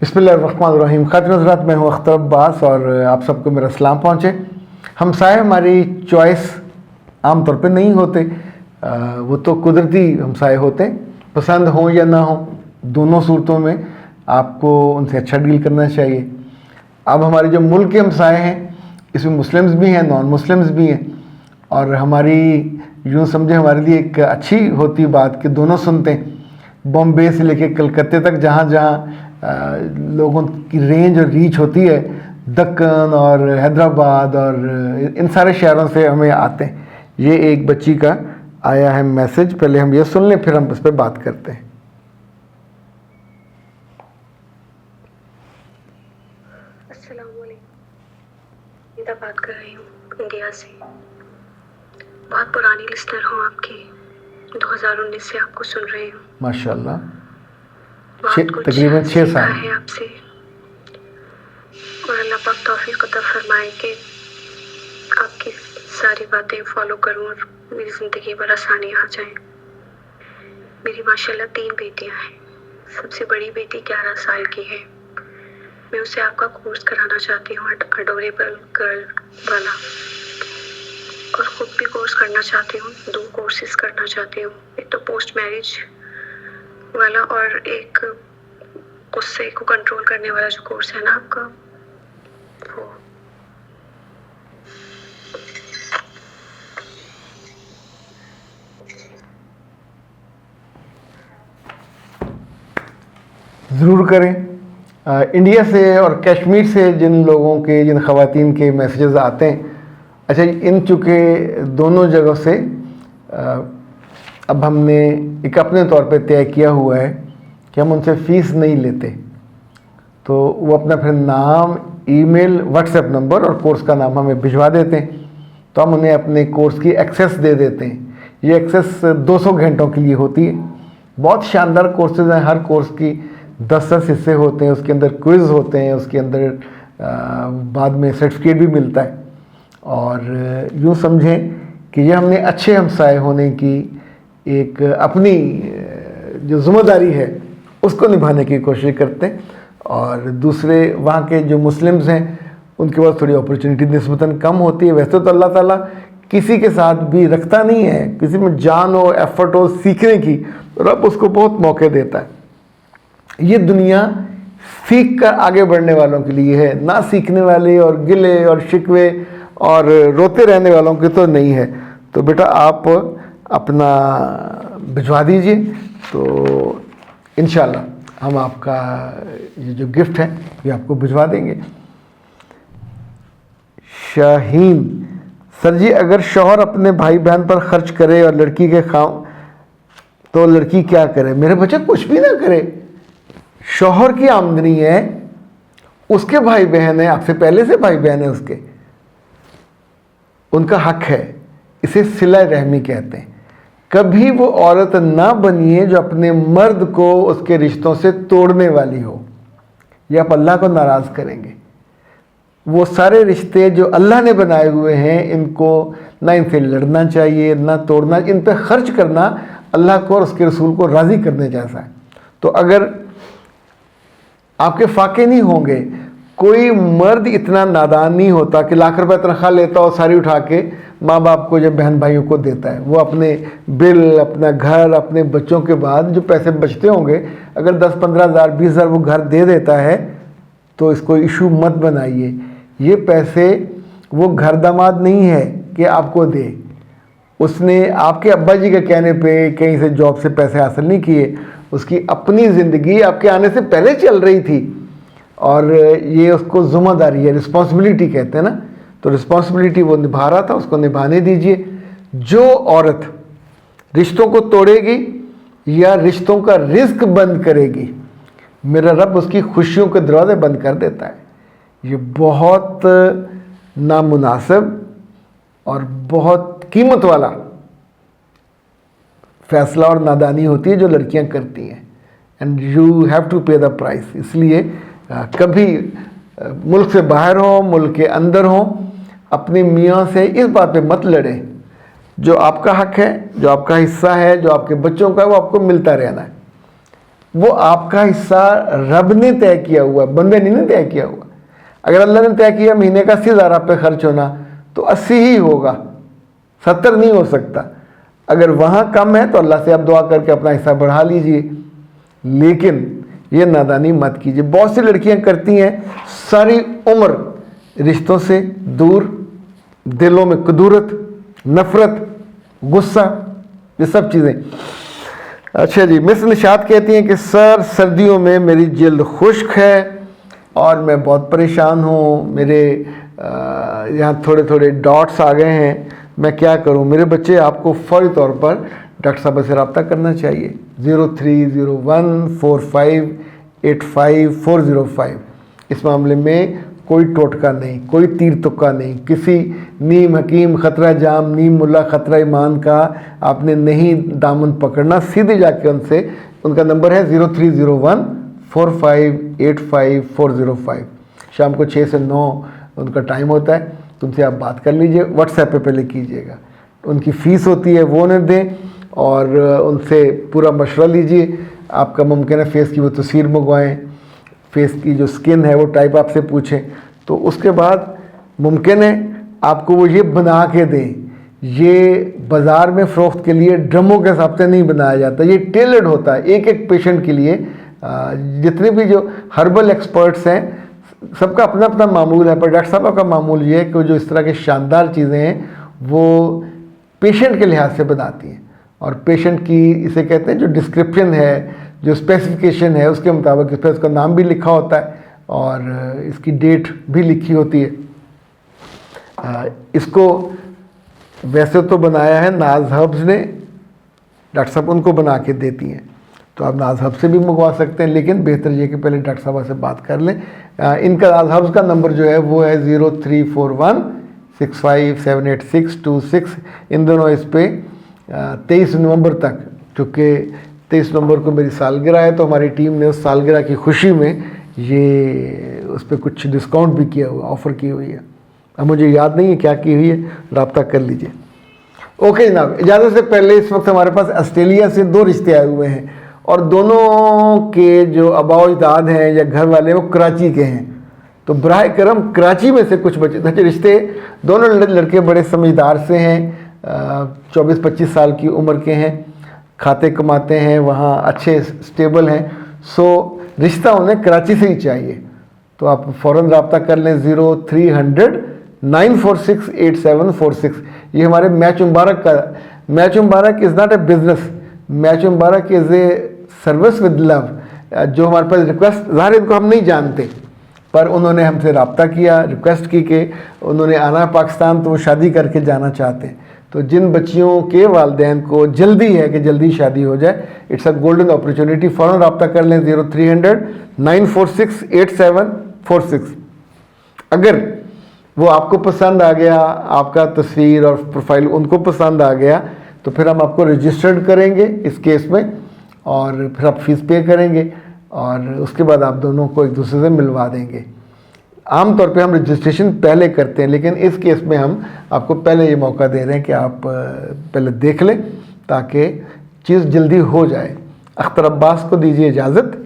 बिस्मिल्लाहिर्रहमानिर्रहीम। खातिन हज़रात, मैं हूँ अख्तर अब्बास और आप सबको मेरा सलाम पहुँचे। हमसाए हमारी चॉइस आम तौर पे नहीं होते, वो तो कुदरती हमसाए होते हैं। पसंद हों या ना हो, दोनों सूरतों में आपको उनसे अच्छा डील करना चाहिए। अब हमारे जो मुल्क के हमसाए हैं, इसमें मुस्लिम्स भी हैं, नॉन मुस्लिम्स भी हैं, और हमारी यूँ समझे हमारे लिए एक अच्छी होती बात कि दोनों सुनते हैं। बॉम्बे से लेके कलकत्ते तक जहाँ जहाँ लोगों की रेंज और रीच होती है, दक्कन और हैदराबाद और इन सारे शहरों से हमें आते हैं। ये एक बच्ची का आया है मैसेज, पहले हम ये सुन लें फिर हम इस पर बात करते हैं। अस्सलाम वालेकुम, नीता बात कर रही हूँ इंडिया से। बहुत पुरानी लिस्टर हूँ आपकी, 2019 से आपको सुन रही हूँ। माशाल्लाह, तकरीबन 6 साल है आपसे, और अल्लाह पाक तौफीक अता फरमाए कि आपकी सारी बातें फॉलो करूँ और मेरी ज़िंदगी पर आसानी आ जाए। मेरी माशाल्लाह 3 बेटियाँ हैं। सबसे बड़ी बेटी 11 साल की है। मैं उसे आपका कोर्स कराना चाहती हूँ, अडोरेबल गर्ल वाला, और ख़ुद भी कोर्स करना चाहती हूँ। 2 कोर्सेज करना चाहती हूँ, एक तो पोस्ट मैरिज वाला और एक गुस्से को कंट्रोल करने वाला जो कोर्स है ना आपका, वो। ज़रूर करें। इंडिया से और कश्मीर से जिन लोगों के, जिन ख़वातीन के मैसेजेस आते हैं, अच्छा, इन चूँकि दोनों जगह से अब हमने एक अपने तौर पे तय किया हुआ है कि हम उनसे फ़ीस नहीं लेते, तो वो अपना फिर नाम, ईमेल, व्हाट्सएप नंबर और कोर्स का नाम हमें भिजवा देते हैं, तो हम उन्हें अपने कोर्स की एक्सेस दे देते हैं। ये एक्सेस 200 घंटों के लिए होती है। बहुत शानदार कोर्सेज हैं। हर कोर्स की 10-10 हिस्से होते हैं, उसके अंदर क्विज़ होते हैं, उसके अंदर बाद में सर्टिफिकेट भी मिलता है। और यूँ समझें कि ये हमने अच्छे हमसाए होने की एक अपनी जो ज़िम्मेदारी है उसको निभाने की कोशिश करते हैं। और दूसरे वहाँ के जो मुस्लिम्स हैं उनके पास थोड़ी अपॉर्चुनिटी निस्बतन कम होती है। वैसे तो अल्लाह ताला किसी के साथ भी रखता नहीं है, किसी में जान हो, एफर्ट हो सीखने की, तो रब उसको बहुत मौके देता है। ये दुनिया सीख कर आगे बढ़ने वालों के लिए है, ना सीखने वाले और गिले और शिकवे और रोते रहने वालों की तो नहीं है। तो बेटा आप अपना भिजवा दीजिए, तो इंशाल्लाह हम आपका ये जो गिफ्ट है ये आपको भिजवा देंगे। शाहीन सर जी, अगर शौहर अपने भाई बहन पर खर्च करे और लड़की के खाम, तो लड़की क्या करे? मेरे बच्चे कुछ भी ना करे। शौहर की आमदनी है, उसके भाई बहन है, आपसे पहले से भाई बहन है, उसके उनका हक है। इसे सिला रहमी कहते हैं। कभी वो औरत ना बनिए जो अपने मर्द को उसके रिश्तों से तोड़ने वाली हो, ये आप अल्लाह को नाराज़ करेंगे। वो सारे रिश्ते जो अल्लाह ने बनाए हुए हैं, इनको ना इनसे लड़ना चाहिए, ना तोड़ना। इन पे खर्च करना अल्लाह को और उसके रसूल को राज़ी करने जैसा है। तो अगर आपके फाके नहीं होंगे, कोई मर्द इतना नादान नहीं होता कि लाख रुपए तनख्वाह लेता और सारी उठा के माँ बाप को, जब बहन भाइयों को देता है। वो अपने बिल, अपना घर, अपने बच्चों के बाद जो पैसे बचते होंगे, अगर 10-15 हज़ार, 20 हज़ार वो घर दे देता है, तो इसको इशू मत बनाइए। ये पैसे वो घर दामाद नहीं है कि आपको दे। उसने आपके अब्बा जी के कहने पे कहीं से जॉब से पैसे हासिल नहीं किए। उसकी अपनी ज़िंदगी आपके आने से पहले चल रही थी, और ये उसको ज़िम्मेदारी है, रिस्पॉन्सिबिलिटी कहते हैं ना। तो रिस्पॉन्सिबिलिटी वो निभा रहा था, उसको निभाने दीजिए। जो औरत रिश्तों को तोड़ेगी या रिश्तों का रिस्क बंद करेगी, मेरा रब उसकी खुशियों के दरवाजे बंद कर देता है। ये बहुत नामुनासिब और बहुत कीमत वाला फैसला और नादानी होती है जो लड़कियां करती हैं, एंड यू हैव टू पे द प्राइस। इसलिए कभी मुल्क से बाहर हो, मुल्क के अंदर हो, अपने मियाँ से इस बात पे मत लड़ें। जो आपका हक है, जो आपका हिस्सा है, जो आपके बच्चों का है, वो आपको मिलता रहना है। वो आपका हिस्सा रब ने तय किया हुआ है, बंदे ने तय किया हुआ। अगर अल्लाह ने तय किया महीने का 80,000 आप पे खर्च होना, तो 80 ही होगा, 70 नहीं हो सकता। अगर वहाँ कम है तो अल्लाह से आप दुआ करके अपना हिस्सा बढ़ा लीजिए, लेकिन ये नादानी मत कीजिए। बहुत सी लड़कियां करती हैं, सारी उम्र रिश्तों से दूर, दिलों में कदूरत, नफरत, गुस्सा, ये सब चीज़ें। अच्छा जी, मिस निशात कहती हैं कि सर सर्दियों में मेरी जिल्द खुश्क है और मैं बहुत परेशान हूँ, मेरे यहाँ थोड़े थोड़े डॉट्स आ गए हैं, मैं क्या करूँ? मेरे बच्चे, आपको फौरी तौर पर डॉक्टर साहब से रब्ता करना चाहिए। 03014585 इस मामले में कोई टोटका नहीं, कोई तीर तुक्का नहीं, किसी नीम हकीम खतरा जाम, नीम मुल्ला खतरा ईमान का आपने नहीं दामन पकड़ना। सीधे जाके उनसे, उनका नंबर है 03014585 शाम को 6 से 9 उनका टाइम होता है। तुमसे आप बात कर लीजिए, व्हाट्सएप पे पहले कीजिएगा। उनकी फ़ीस होती है, वो उन्हें दें और उनसे पूरा मशवरा लीजिए। आपका मुमकिन है फेस की वो तस्वीर मंगवाएं, फेस की जो स्किन है वो टाइप आपसे पूछें, तो उसके बाद मुमकिन है आपको वो ये बना के दें। ये बाज़ार में फ़रोख्त के लिए ड्रमों के हिसाब से नहीं बनाया जाता, ये टेलर्ड होता है एक एक पेशेंट के लिए। जितने भी जो हर्बल एक्सपर्ट्स हैं, सबका अपना अपना मामूल है, पर डॉक्टर साहब का मामूल ये है कि जो इस तरह की शानदार चीज़ें हैं वो पेशेंट के लिहाज से बनाती हैं, और पेशेंट की, इसे कहते हैं, जो डिस्क्रिप्शन है, जो स्पेसिफिकेशन है, उसके मुताबिक इस पर उसका नाम भी लिखा होता है और इसकी डेट भी लिखी होती है। इसको वैसे तो बनाया है नाज हर्ब्स ने, डॉक्टर साहब उनको बना के देती हैं, तो आप नाज हर्ब्स से भी मंगवा सकते हैं, लेकिन बेहतर ये कि पहले डॉक्टर साहब से बात कर लें। इनका नाज हर्ब्स का नंबर जो है वो है 0341657826। इन दोनों इस पर 23 नवंबर तक, चूँकि 23 नवंबर को मेरी सालगिरह है, तो हमारी टीम ने उस सालगिरह की खुशी में ये उस पर कुछ डिस्काउंट भी किया हुआ, ऑफ़र की हुई है। अब मुझे याद नहीं है क्या की हुई है, रब्ता कर लीजिए। ओके जनाब, इजाज़त से पहले इस वक्त हमारे पास ऑस्ट्रेलिया से 2 रिश्ते आए हुए हैं, और दोनों के जो आबाओ अजदाद हैं या घर वाले, वो कराची के हैं। तो बराह करम कराची में से कुछ बच्चे, रिश्ते दोनों लड़के बड़े समझदार से हैं, 24-25 साल की उम्र के हैं, खाते कमाते हैं, वहाँ अच्छे स्टेबल हैं। सो रिश्ता उन्हें कराची से ही चाहिए, तो आप फ़ौरन रब्ता कर लें 0300-946-8746। ये हमारे मैच मुबारक का, match Mubarak is not a business, match Mubarak is a service with love. जो हमारे पास रिक्वेस्ट, ज़ाहिर इनको हम नहीं जानते, पर उन्होंने हमसे रब्ता किया, रिक्वेस्ट की कि उन्होंने आना पाकिस्तान, तो वो शादी करके जाना चाहते हैं। तो जिन बच्चियों के वालिदैन को जल्दी है कि जल्दी शादी हो जाए, इट्स अ गोल्डन अपॉर्चुनिटी। फ़ौरन रब्ता कर लें 0300-946-8746। अगर वो आपको पसंद आ गया, आपका तस्वीर और प्रोफाइल उनको पसंद आ गया, तो फिर हम आपको रजिस्टर्ड करेंगे इस केस में, और फिर आप फीस पे करेंगे, और उसके बाद आप दोनों को एक दूसरे से मिलवा देंगे। आम तौर पे हम रजिस्ट्रेशन पहले करते हैं, लेकिन इस केस में हम आपको पहले ये मौका दे रहे हैं कि आप पहले देख लें, ताकि चीज़ जल्दी हो जाए। अख्तर अब्बास को दीजिए इजाज़त।